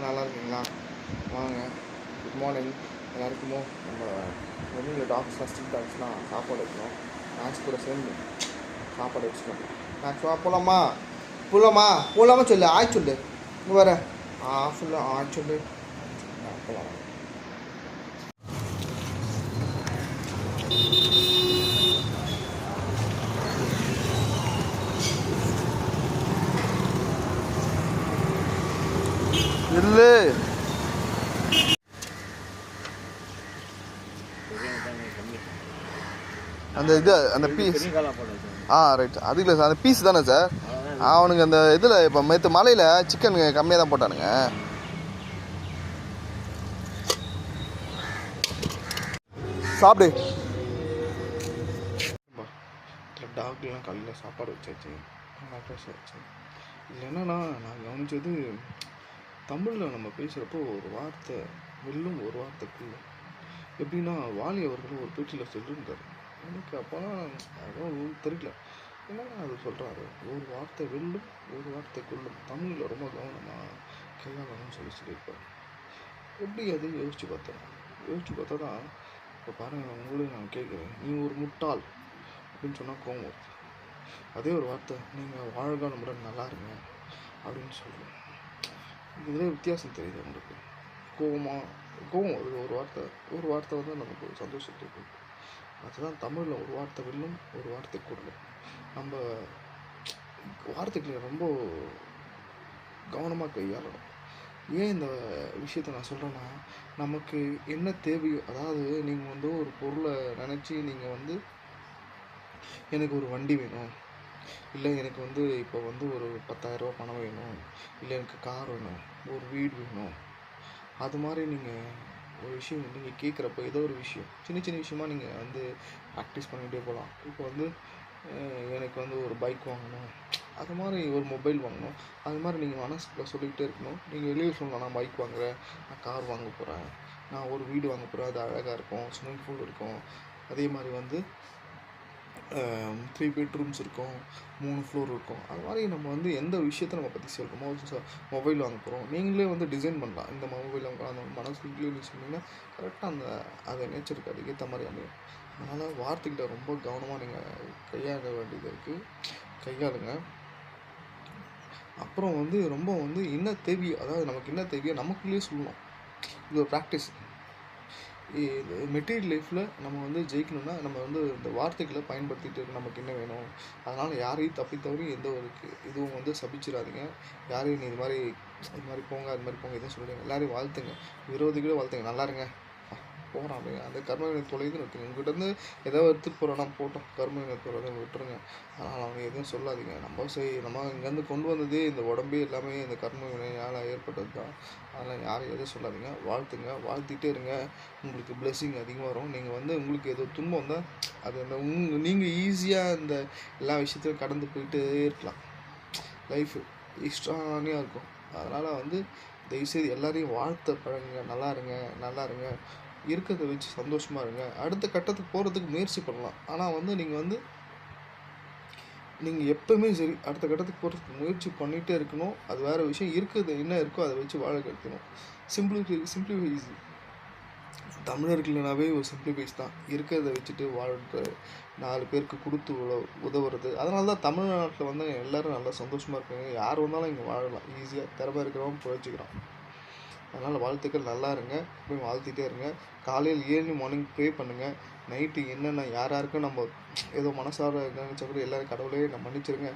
நல்லா இருக்கீங்களா? வாங்க. குட் மார்னிங் எல்லாருக்குமோ. நம்ம வெளியில் டாக்ஸ் ஃபஸ்ட்டு டாக்ஸ்லாம் சாப்பாடு வைக்கணும். மேக்ஸ் கூட சேர்ந்து சாப்பாடு வச்சுக்கணும். மேக்ஸ் வா போகலாமா போகலாமா சொல்லு. சொல்லு இங்கே வர சொல்லு சொல்லு போகலாம். இல்லை அந்த அந்த பீஸ் ரைட் அது இல்லை சார், அந்த பீஸ் தானே சார்? அவனுங்க அந்த இதில் இப்போ நேற்று மலையில் சிக்கன் கம்மியாக தான் போட்டானுங்க. சாப்பிடு. டாக்லாம் காலையில் சாப்பாடு வச்சாச்சு. இதில் என்னன்னா நான் கவனித்தது, தமிழில் நம்ம பேசுகிறப்போ ஒரு வார்த்தை வெல்லும் ஒரு வார்த்தை கொள்ளும். எப்படின்னா வாலி அவர்கள் ஒரு பேட்டியில் சொல்லியிருந்தார். எனக்கு அப்போலாம் அதுவும் தெரியல, என்னன்னா அது சொல்கிறாரு, ஒரு வார்த்தை வெல்லும் ஒரு வார்த்தை கொள்ளும், தமிழில் ரொம்ப கவனமாக கையாளணும்னு சொல்லியிருப்பார். எப்படி அது யோசித்து பார்த்தா தான் இப்போ பாருங்கள், உங்களுக்கு நான் கேட்குறேன், நீ ஒரு முட்டாள் அப்படின்னு சொன்னால் கோவம் வருது. அதே ஒரு வார்த்தை, நீங்கள் வாழ்க நம்முடன் நல்லா இருங்க அப்படின்னு சொல்லுவேன். இதில் வித்தியாசம் தெரியுது உங்களுக்கு. கோவம் வருது ஒரு வார்த்தை வந்து நமக்கு ஒரு சந்தோஷத்தை கொடுக்கும். அதுதான் தமிழில் ஒரு வார்த்தை வெல்லும் ஒரு வார்த்தை கொள்ளும். நம்ம வார்த்தைகளை ரொம்ப கவனமாக கையாளணும். ஏன் இந்த விஷயத்தை நான் சொல்கிறேன்னா, நமக்கு என்ன தேவையோ, அதாவது நீங்கள் வந்து ஒரு பொருளை நினச்சி நீங்கள் வந்து எனக்கு ஒரு வண்டி வேணும், இல்லை எனக்கு வந்து இப்போ வந்து ஒரு 10,000 ரூபா பணம் வேணும், இல்லை எனக்கு கார் வேணும், ஒரு வீடு வேணும், அது மாதிரி நீங்கள் ஒரு விஷயம் நீங்கள் கேட்குறப்போ, ஏதோ ஒரு விஷயம் சின்ன சின்ன விஷயமாக நீங்கள் வந்து ப்ராக்டிஸ் பண்ணிகிட்டே போகலாம். இப்போ வந்து எனக்கு வந்து ஒரு பைக் வாங்கணும், அது மாதிரி ஒரு மொபைல் வாங்கணும், அது மாதிரி நீங்கள் மனசுக்குள்ள சொல்லிக்கிட்டே இருக்கணும். நீங்கள் வெளியே சொல்லலாம், நான் பைக் வாங்குகிறேன், நான் கார் வாங்க போகிறேன், நான் ஒரு வீடு வாங்க போகிறேன், அது அழகாக இருக்கும், ஸ்விம்மிங் பூல் இருக்கும், அதே மாதிரி வந்து 3 பெட்ரூம்ஸ் இருக்கும், 3 ஃப்ளோர் இருக்கும். அது மாதிரி நம்ம வந்து எந்த விஷயத்தை நம்ம பற்றி சொல்கிறோமோ, மொபைல் வாங்க போகிறோம், நீங்களே வந்து டிசைன் பண்ணலாம். இந்த மொபைல் வாங்கலாம், அந்த மனசுக்குள்ளே நீங்கள் சொன்னீங்கன்னா கரெக்டாக அது நேச்சருக்கு அதுக்கேற்ற மாதிரி அமையும். அதனால் வார்த்தைகிட்ட ரொம்ப கவனமாக நீங்கள் கையாள வேண்டியது இருக்குது, கையாளுங்க. அப்புறம் வந்து ரொம்ப வந்து என்ன தேவையோ, அதாவது நமக்கு என்ன தேவையோ நமக்குள்ளேயே சொல்லணும். இது ஒரு ப்ராக்டிஸ். மெட்டீரியல் லைஃப்பில் நம்ம வந்து ஜெயிக்கணும்னா நம்ம வந்து இந்த வார்த்தைகளை பயன்படுத்திட்டு நமக்கு என்ன வேணும். அதனால் யாரையும் தவறி எந்த ஒரு இதுவும் வந்து சபிச்சிடாதீங்க. யாரையும் நீ இது மாதிரி போங்க, அது மாதிரி போங்க எதுவும் சொல்லுங்க. எல்லாரையும் வாழ்த்துங்க, விரோதிகளே வாழ்த்துங்க, நல்லா இருங்க போகிறான் அப்படிங்க. அந்த கர்மவினை தொலைதுன்னு வைக்கணும். உங்கள்கிட்ட ஏதாவது எடுத்துகிட்டு போகிறோன்னா போட்டோம், கர்மவினை தொலைதை விட்டுருங்க. அதனால் அவங்க எதுவும் சொல்லாதீங்க. நம்ம இங்கேருந்து கொண்டு வந்ததே இந்த உடம்பே எல்லாமே இந்த கர்மவினையால் ஏற்பட்டது தான். அதனால் யாரும் எதுவும் சொல்லாதீங்க, வாழ்த்துங்க, வாழ்த்திட்டே இருங்க. உங்களுக்கு பிளெஸ்ஸிங் அதிகமாக வரும். நீங்கள் வந்து உங்களுக்கு ஏதோ துன்பம் வந்தால் அது அந்த நீங்கள் ஈஸியாக இந்த எல்லா விஷயத்தையும் கடந்து போயிட்டே இருக்கலாம். லைஃபு எக்ஸ்ட்ரானியாக இருக்கும். அதனால் வந்து தயவுசெய்து எல்லாரையும் வாழ்த்த பழகுங்க. நல்லா இருங்க, இருக்கிறத வச்சு சந்தோஷமாக இருங்க. அடுத்த கட்டத்துக்கு போகிறதுக்கு முயற்சி பண்ணலாம். ஆனால் வந்து நீங்கள் எப்போவுமே சரி, அடுத்த கட்டத்துக்கு போகிறதுக்கு முயற்சி பண்ணிகிட்டே இருக்கணும். அது வேறு விஷயம். இருக்கிறது என்ன இருக்கோ அதை வச்சு வாழ கற்றுக்கணும். சிம்பிளிஃபைஸ் தமிழர்கள்னாவே ஒரு சிம்பிளிஃபைஸ் தான். இருக்கிறத வச்சுட்டு வாழ்கிற 4 பேருக்கு கொடுத்து உதவுறது. அதனால தான் தமிழ்நாட்டில் வந்து எல்லோரும் நல்லா சந்தோஷமாக இருக்காங்க. யார் வந்தாலும் இங்கே வாழலாம் ஈஸியாக. திறமை இருக்கிறவங்க பிழைச்சிக்கிறான். அதனால் வாழ்த்துக்கள், நல்லா இருங்க, போய் வாழ்த்திட்டே இருங்க. காலையில் ஏர்லி மார்னிங் ப்ரே பண்ணுங்கள். நைட்டு என்னென்ன யாருக்கும் நம்ம ஏதோ மனசார நினச்சா கூட எல்லோரும் கடவுளே நான் மன்னிச்சிருங்க,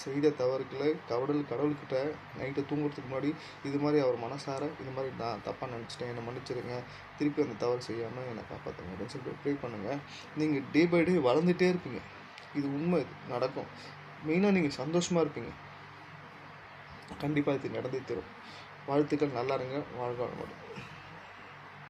செய்த தவறுகளை கடவுள்கிட்ட நைட்டு தூங்குறதுக்கு முன்னாடி இது மாதிரி அவர் மனசார இது மாதிரி நான் தப்பாக நினச்சிட்டேன், என்னை மன்னிச்சிருங்க, திருப்பி அந்த தவறு செய்யாமல் என்னை காப்பாற்றுங்க அப்படின்னு சொல்லிட்டு ப்ரே பண்ணுங்கள். நீங்கள் டே பை டே வளர்ந்துகிட்டே இருப்பீங்க. இது உண்மை, இது நடக்கும். மெயினாக நீங்கள் சந்தோஷமாக இருப்பீங்க. கண்டிப்பாக இது நடந்தே தரும். வாழ்த்துக்கள், நல்லா இருங்க, வாழ்க வளமுடன்.